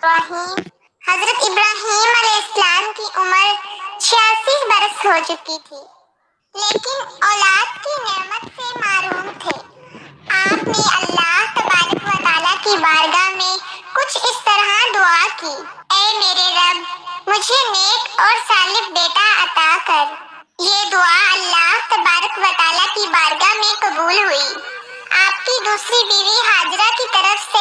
इब्राहीम हजरत इब्राहीम अलैहिस्सलाम की उम्र 86 बरस हो चुकी थी, लेकिन औलाद की नेमत से मारूम थे। आपने अल्लाह तबारक व तआला की बारगाह में कुछ इस तरह दुआ की, ऐ मेरे रब, मुझे नेक और सालिह बेटा अता कर। ये दुआ अल्लाह तबारक व तआला की बारगाह में कबूल हुई। आपकी दूसरी बीवी हाजरा की तरफ से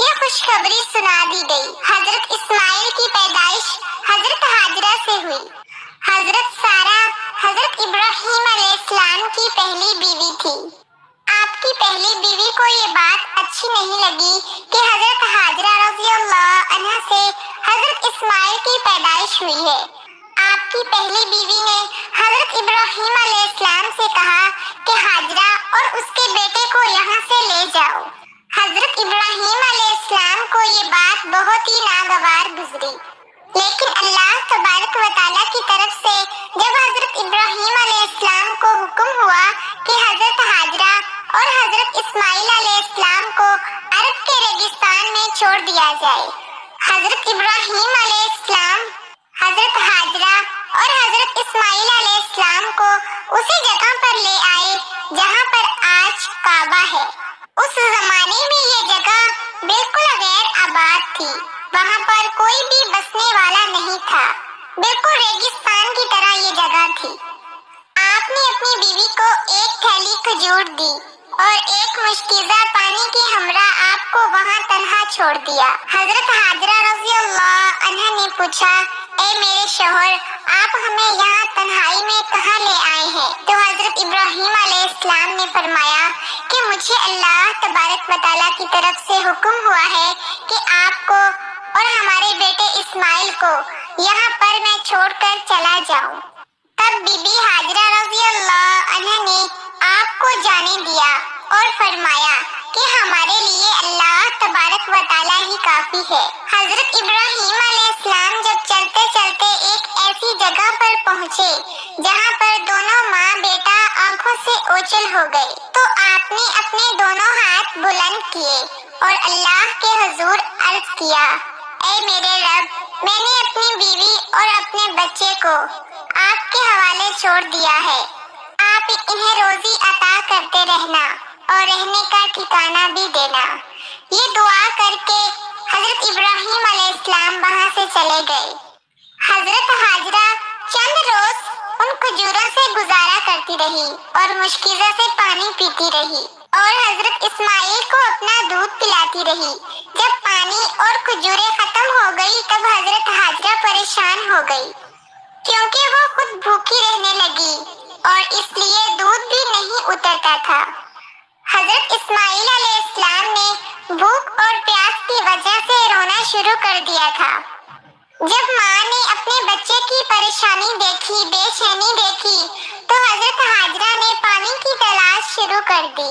यह खुशखबरी सुना दी गई। हजरत इस्माइल की पैदाइश हजरत हाजरा से हुई। हजरत सारा हजरत इब्राहीम अलैहिस्सलाम की पहली बीवी थी। आपकी पहली बीवी को ये बात अच्छी नहीं लगी कि हजरत हाजरा रज़ियल्लाहु अन्हा से हजरत इस्माइल की पैदाइश हुई है। आपकी पहली बीवी ने हजरत इब्राहीम अलैहिस्सलाम से कहा कि हाजरा और उसके बेटे को यहाँ से ले जाओ। हजरत इब्राहीम अलैहिस्सलाम को ये बात बहुत ही नागवार गुजरी, लेकिन अल्लाह तबारक व तआला की तरफ से जब हजरत इब्राहीम अलैहिस्सलाम को हुक्म हुआ कि हजरत हाजरा और हजरत इस्माइल अलैहिस्सलाम को अरब के रेगिस्तान में छोड़ दिया जाए, हजरत इब्राहीम अलैहिस्सलाम हजरत हाजरा और हजरत इस्माइल अलैहिस्सलाम को उसी जगह पर ले आए जहाँ पर आज काबा है। उस जमाने में ये जगह बिल्कुल गैर आबाद थी, वहाँ पर कोई भी बसने वाला नहीं था, बिल्कुल रेगिस्तान की तरह ये जगह थी। आपने अपनी बीवी को एक थैली खजूर दी और एक मुश्किज़ा पानी के हमरा आपको वहाँ तन्हा छोड़ दिया। हजरत हाजरा रज़ियल्लाहु अन्हा ने पूछा, ऐ मेरे शौहर, आप हमें यहाँ तन्हाई में कहाँ ले आए हैं? तो हजरत इब्राहीम अलैहिस्सलाम ने फरमाया कि मुझे अल्लाह तबारक व तआला की तरफ से हुक्म हुआ है कि आपको और हमारे बेटे इस्माइल को यहाँ पर मैं छोड़कर चला जाऊँ। तब बीबी हाजरा रज़ियल्लाहु अन्हा ने आपको जाने दिया और फरमाया कि हमारे लिए अल्लाह तबारक व तआला ही काफी है। हजरत इब्राहीम अलैहिस्सलाम जब चलते चलते एक ऐसी जगह पर पहुँचे जहाँ पर दोनों माँ बेटा आंखों से ओझल हो गए, तो आपने अपने दोनों हाथ बुलंद किए और अल्लाह के हुजूर अर्ज किया, ऐ मेरे रब, मैंने अपनी बीवी और अपने बच्चे को आपके हवाले छोड़ दिया है। आप इन्हें रोजी अता करते रहना और रहने का ठिकाना भी देना। ये दुआ करके हजरत इब्राहीम अलैहिस्सलाम वहाँ से चले गए। हजरत हाजरा चंद रोज उन खजूरों से गुजारा करती रही और मुश्किज़ा से पानी पीती रही और हजरत इस्माइल को अपना दूध पिलाती रही। जब पानी और खजूरें खत्म हो गई तब हजरत हाजरा परेशान हो गई, क्योंकि वो खुद भूखी रहने लगी और इसलिए दूध भी नहीं उतरता था। हजरत इस्माइल अलैहिस्सलाम ने भूख और प्यास की वजह से रोना शुरू कर दिया था। जब माँ ने अपने बच्चे की परेशानी देखी, बेचैनी देखी, तो हजरत हाजरा ने पानी की तलाश शुरू कर दी।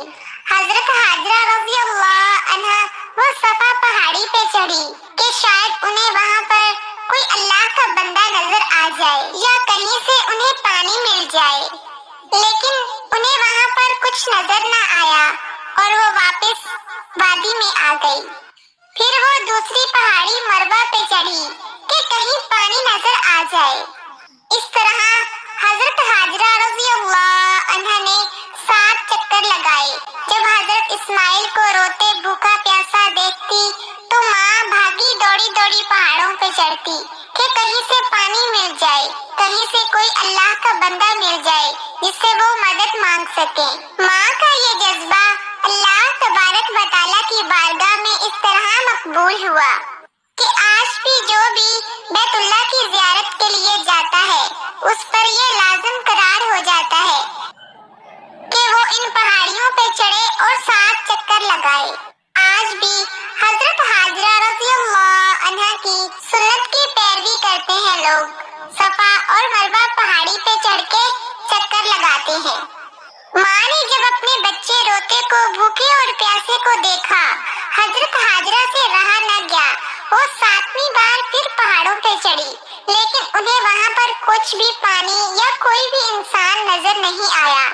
हजरत हाजरा रज़ियल्लाहु अन्हा वो सफा पहाड़ी पे चढ़ी कि शायद उन्हें वहाँ पर कोई अल्लाह का बंदा नजर आ जाए या कहीं से उन्हें पानी मिल जाए, लेकिन उन्हें वहाँ पर कुछ नजर न आया और वो वापस वादी में आ गई। फिर वो दूसरी पहाड़ी मरवा पे चढ़ी कि कहीं पानी नजर आ जाए। इस तरह हजरत हाजरा रज़ियल्लाहु अन्हा ने 7 चक्कर लगाए। जब हजरत इस्माइल को रोते भूखा प्यासा देखती तो माँ भागी दौड़ी दौड़ी पहाड़ों पे चढ़ती कि कहीं से पानी मिल जाए, कहीं से कोई अल्लाह का बंदा मिल जाए जिससे वो मदद मांग सके। माँ का ये जज्बा अल्लाह तबारक व तआला की बारगाह में इस तरह मकबूल हुआ कि आज भी जो भी बैतुल्लाह की ज़ियारत के लिए जाता है उस पर ये लाज़िम करार हो जाता है कि वो इन पहाड़ियों पे चढ़े और 7 चक्कर लगाए। आज भी हजरत हाजरा रज़ियल्लाहु अन्हा की सुन्नत की पैरवी करते हैं लोग, सफा और मरवा पहाड़ी पे चढ़ के चक्कर लगाते हैं। माँ ने जब अपने बच्चे रोते को, भूखे और प्यासे को देखा, हजरत हाजरा से रहा न गया। वो 7वीं बार फिर पहाड़ों पे चढ़ी, लेकिन उन्हें वहाँ पर कुछ भी पानी या कोई भी इंसान नजर नहीं आया,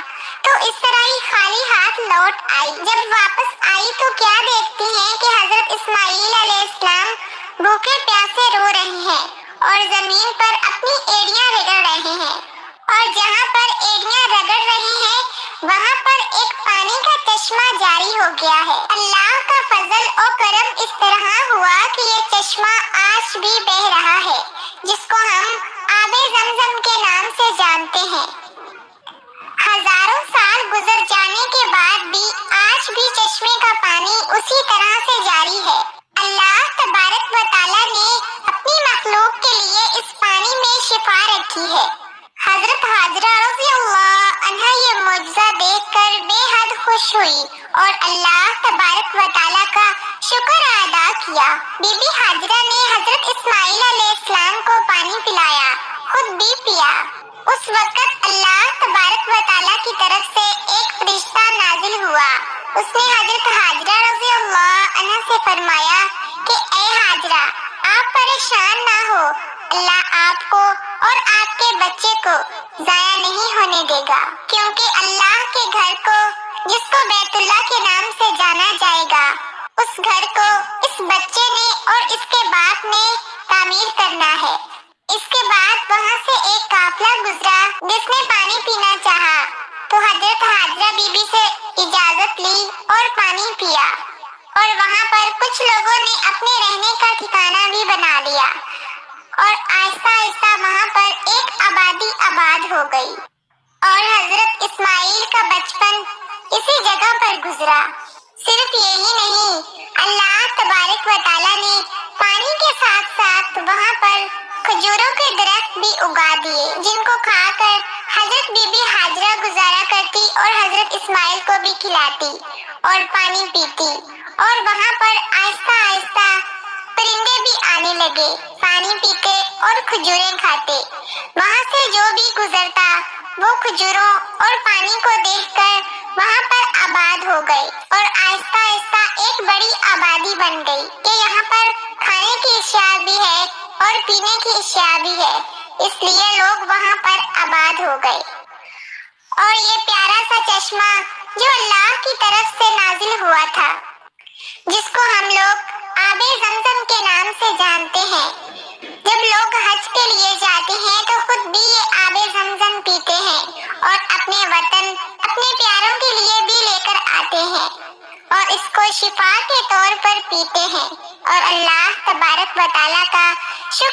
तो इस तरह ही खाली हाथ लौट आई। जब वापस आई तो क्या देखती हैं कि हजरत इस्माइल अलैहिस्सलाम भूखे और जमीन पर अपनी एड़ियां रगड़ रहे हैं, और जहां पर एड़ियां रगड़ रहे हैं वहां पर एक पानी का चश्मा जारी हो गया है। अल्लाह का फजल और करम इस तरह हुआ कि ये चश्मा आज भी बह रहा है, जिसको हम आबे ज़मज़म के नाम से जानते हैं। हजारों साल गुजर जाने के बाद भी आज भी चश्मे का पानी उसी तरह से जारी है। अल्लाह तबारक व तआला ने अपनी मखलूक के लिए इस पानी में शिफा रखी है। हजरत हाजरा रज़ियल्लाहु अन्हा ये मुआजिज़ा देखकर बेहद खुश हुई और अल्लाह तबारक व तआला का शुक्र अदा किया। बीबी हाजरा ने हजरत इस्माइल अलैहिस्सलाम को पानी पिलाया, खुद भी पिया। उस वक्त अल्लाह तबारक व तआला की तरफ से एक फरिश्ता नाजिल हुआ। उसने हजरत हाजरा रज़ियल्लाहु अन्हा से फरमाया कि ए हाजरा, आप परेशान ना हो, अल्लाह आपको और आपके बच्चे को जाया नहीं होने देगा, क्योंकि अल्लाह के घर को जिसको बैतुल्लाह के नाम से जाना जाएगा, उस घर को इस बच्चे ने और इसके बाप ने तामीर करना है। इसके बाद वहाँ से एक काफिला गुजरा जिसने पानी पीना चाहा, तो हजरत हाजरा बीबी से इजाजत ली और पानी पिया, और वहाँ पर कुछ लोगों ने अपने रहने का ठिकाना भी बना लिया, और आहिस्ता आहिस्ता वहाँ पर एक आबादी आबाद हो गई। और हजरत इस्माइल का बचपन इसी जगह पर गुजरा। सिर्फ यही नहीं, अल्लाह तबारक व तआला ने पानी के साथ साथ वहाँ पर खजूरों के दरख्त भी उगा दिए, जिनको खाकर हजरत बीबी हाजरा गुजारा करती और हजरत इस्माइल को भी खिलाती और पानी पीती। और वहाँ पर आहिस्ता आहिस्ता परिंदे भी आने लगे, पानी पीते और खजूरें खाते। वहाँ से जो भी गुजरता वो खजूरों और पानी को देखकर वहाँ पर आबाद हो गए, और आहिस्ता आहिस्ता एक बड़ी आबादी बन गई कि यहाँ पर खाने की अशिया भी है और पीने की अशिया भी है, इसलिए लोग वहाँ पर आबाद हो गए। और ये प्यारा सा चश्मा जो अल्लाह की तरफ से नाजिल हुआ था, जिसको हम लोग आबे ज़मज़म के नाम से जानते हैं, जब लोग हज के लिए जाते हैं तो खुद भी ये आबे ज़मज़म पीते हैं और अपने वतन, अपने प्यारों के लिए भी लेकर आते हैं और इसको शिफा के तौर पर पीते हैं। और अल्लाह तबारक व तआला का